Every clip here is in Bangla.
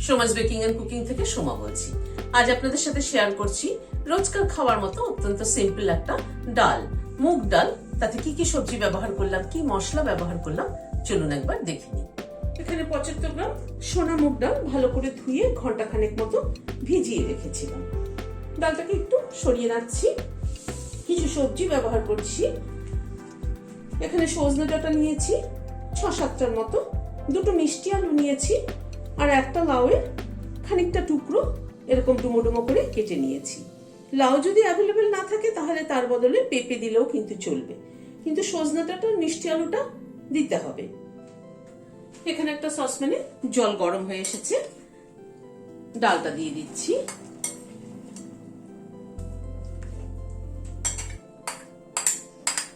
সোমাস বেকিং এন্ড কুকিং থেকে সোমা বলছি। আজ আপনাদের সাথে শেয়ার করছি রোজকার খাওয়ার মতো অত্যন্ত সিম্পল একটা ডাল, মুগ ডাল। তাতে কি কি সবজি ব্যবহার করলাম, কি মশলা ব্যবহার করলাম, চলুন একবার দেখে নিই। এখানে 75 গ্রাম সোনা মুগ ডাল ভালো করে ধুয়ে ঘন্টাখানেক মতো ভিজিয়ে রেখেছিলাম। ডালটাকে একটু সরিয়ে রাখছি, কিছু সবজি ব্যবহার করছি। এখানে সজনে ডাঁটা নিয়েছি 6-7টার মতো, দুটো মিষ্টি আলু নিয়েছি, আর একটা লাউয়ের খানিকটা টুকরো এরকম ডুমো ডুমো করে কেটে নিয়েছি। লাউ যদি অ্যাভেলেবেল না থাকে তাহলে তার বদলে পেঁপে দিলেও কিন্তু চলবে, কিন্তু সজনে ডাঁটা মিষ্টি আলুটা দিতে হবে। এখানে একটা সসপ্যানে জল গরম হয়ে এসেছে, ডালটা দিয়ে দিচ্ছি।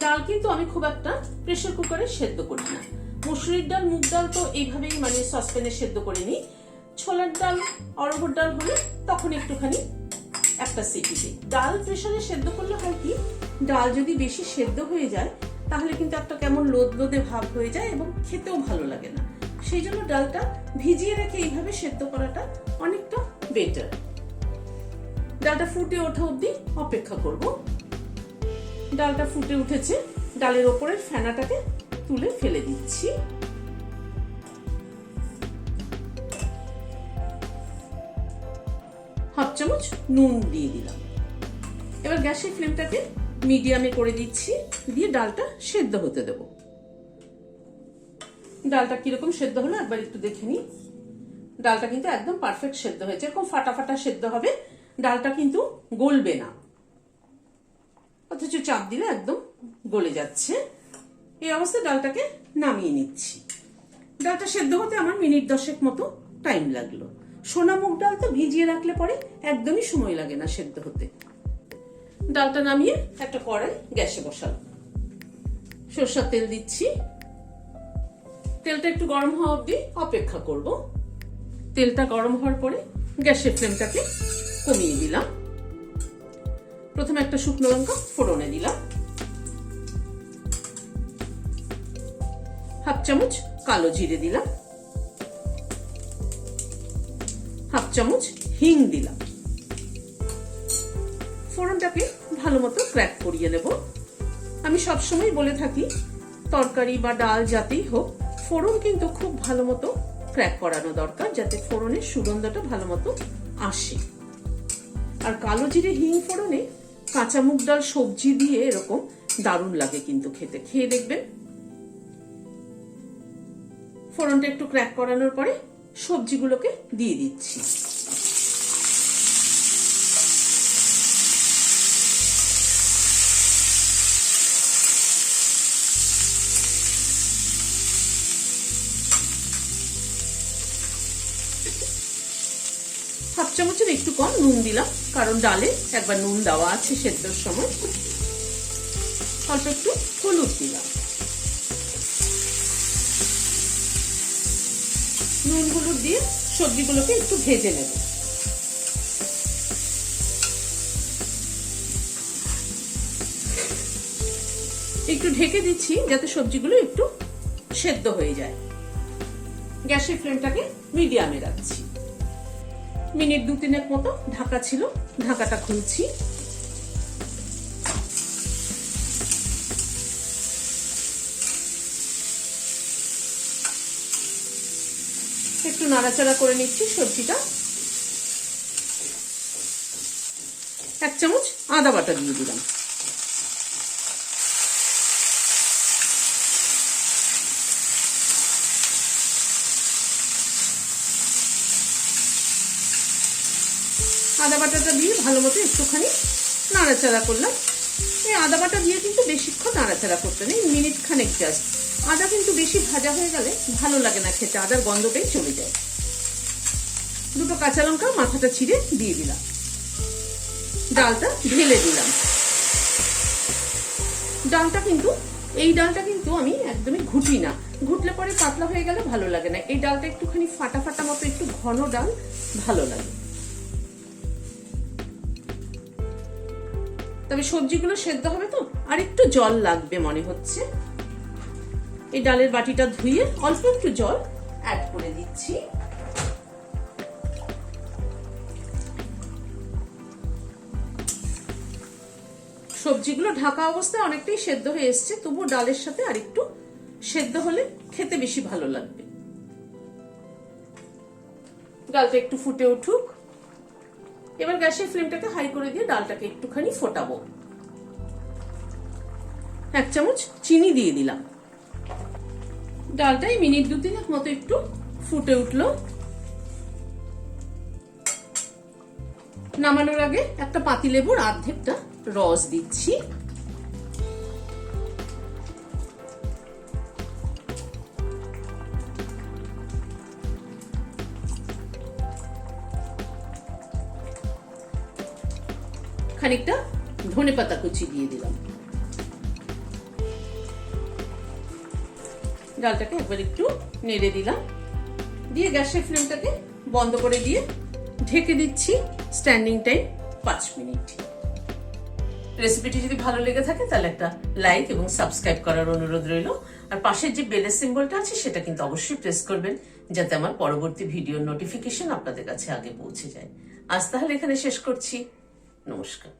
ডাল কিন্তু আমি খুব একটা প্রেসার কুকারে সেদ্ধ করি না। মসুরির ডাল, মুগ ডাল তো এইভাবেই সসপ্যানে সেদ্ধ করে নিই। ছোলার ডাল, অরহর ডাল হলে তখন একটুখানি একটা সিটি দিই। ডাল প্রেসারে সেদ্ধ করলে হয় কি, ডাল যদি বেশি সেদ্ধ হয়ে যায় তাহলে কিন্তু একটা কেমন লোদ লোদে ভাব হয়ে যায় এবং খেতেও ভালো লাগে না। সেই জন্য ডালটা ভিজিয়ে রেখে এইভাবে সেদ্ধ করাটা অনেকটা বেটার। ডালটা ফুটে ওঠা অবধি অপেক্ষা করব। ডালটা ফুটে উঠেছে, ডালের ওপরের ফেনাটাকে তুলে ফেলে দিচ্ছি। হাফ চামচ নুন দিয়ে দিলাম। এবার গ্যাসের ফ্লেমটাকে মিডিয়ামে করে দিচ্ছি, দিয়ে ডালটা সেদ্ধ হতে দেব। ডালটা কিরকম সেদ্ধ হলো একবার একটু দেখে নিই। ডালটা কিন্তু একদম পারফেক্ট সেদ্ধ হয়েছে, এরকম ফাটা ফাটা সেদ্ধ হবে। ডালটা কিন্তু গলবে না, অথচ চাপ দিলে একদম গলে যাচ্ছে। এই অবস্থায় ডালটাকে নামিয়ে নিচ্ছি। ডালটা সেদ্ধ হতে আমার মিনিট 10 মতো টাইম লাগলো। সোনা মুগ ডাল তো ভিজিয়ে রাখলে পরে একদমই সময় লাগে না সেদ্ধ হতে। ডালটা নামিয়ে একটা কড়াই গ্যাসে বসালাম, সরষের তেল দিচ্ছি। তেলটা একটু গরম হওয়া অবধি অপেক্ষা করব। তেলটা গরম হওয়ার পরে গ্যাসের ফ্লেমটাকে কমিয়ে দিলাম। প্রথমে একটা শুকনো লঙ্কা ফোড়নে দিলাম, হাফ চামচ কালো জিরে দিলাম, হাফ চামচ হিং দিলাম। ফোড়নটাকে ভালো মতো ক্র্যাক করিয়ে নেব। আমি সবসময় বলে থাকি তরকারি বা ডাল যাতেই হোক, ফোড়ন কিন্তু খুব ভালো মতো ক্র্যাক করানো দরকার, যাতে ফোড়নের সুগন্ধটা ভালো মতো আসে। আর কালো জিরে হিং ফোড়নে কাঁচা মুগ ডাল সবজি দিয়ে এরকম দারুণ লাগে কিন্তু খেতে, খেয়ে দেখবেন। ফোড়নটা একটু ক্র্যাক করানোর পরে সবজিগুলোকে দিয়ে দিচ্ছি। হাফ চামচের একটু কম নুন দিলাম, কারণ ডালে একবার নুন দেওয়া আছে সেদ্ধর সময়। অল্প একটু হলুদ দিলাম। নুন হলুদ দিয়ে সবজিগুলোকে একটু ভেজে নেব। একটু ঢেকে দিচ্ছি যাতে সবজিগুলো একটু সেদ্ধ হয়ে যায়। গ্যাসের ফ্লেমটাকে মিডিয়ামে রাখছি। মিনিট 2-3 মতো ঢাকা ছিল, ঢাকাটা খুলছি। একটু নাড়াচাড়া করে নিচ্ছি সবজিটা। 1 চামচ আদা বাটা দিয়ে দিলাম। আদা বাটাটা দিয়ে ভালো মতো একটুখানি নাড়াচাড়া করলাম। এই আদা বাটা দিয়ে কিন্তু বেশিক্ষণ নাড়াচাড়া করতে নেই, মিনিট খানেক জাস্ট। আদা কিন্তু বেশি ভাজা হয়ে গেলে ভালো লাগে না খেতে, আদার গন্ধটাই চলে যায়। দুটো কাঁচা লঙ্কা মাথাটা ছিঁড়ে দিয়ে দিলাম। ডালটা ঢেলে দিলাম। এই ডালটা কিন্তু আমি একদমই ঘুটি না, ঘুটলে পরে পাতলা হয়ে গেলে ভালো লাগে না। এই ডালটা একটুখানি ফাটা ফাটা মতো, একটু ঘন ডাল ভালো লাগে। তবে সবজিগুলো সেদ্ধ হবে তো আর একটু জল লাগবে মনে হচ্ছে। এই ডালের বাটিটা ধুয়ে অল্প একটু জল অ্যাড করে দিচ্ছি। সবজিগুলো ঢাকা অবস্থায় অনেকটাই সেদ্ধ হয়ে এসছে, তবু ডালের সাথে আর একটু সেদ্ধ হলে খেতে বেশি ভালো লাগবে। ডালটা একটু ফুটে উঠুক। এবার গ্যাসের ফ্লেমটাকে হাই করে দিয়ে ডালটাকে একটুখানি ফোটাবো। 1 চামচ চিনি দিয়ে দিলাম। ডালটাই মিনিট 2-3 মতো একটু ফুটে উঠলো। নামানোর আগে একটা পাতিলেবুর অর্ধেকটা রস দিচ্ছি। খানিকটা ধনেপাতা কুচি দিয়ে দিলাম। ডালটাকে একবার একটু নেড়ে দিলাম, দিয়ে গ্যাসের ফ্লেমটাকে বন্ধ করে দিয়ে ঢেকে দিচ্ছি স্ট্যান্ডিং টাইম 5 মিনিট। রেসিপিটি যদি ভালো লেগে থাকে তাহলে একটা লাইক এবং সাবস্ক্রাইব করার অনুরোধ রইল। আর পাশের যে বেলের সিম্বলটা আছে সেটা কিন্তু অবশ্যই প্রেস করবেন, যাতে আমার পরবর্তী ভিডিওর নোটিফিকেশন আপনাদের কাছে আগে পৌঁছে যায়। আজ তাহলে এখানে শেষ করছি। নমস্কার।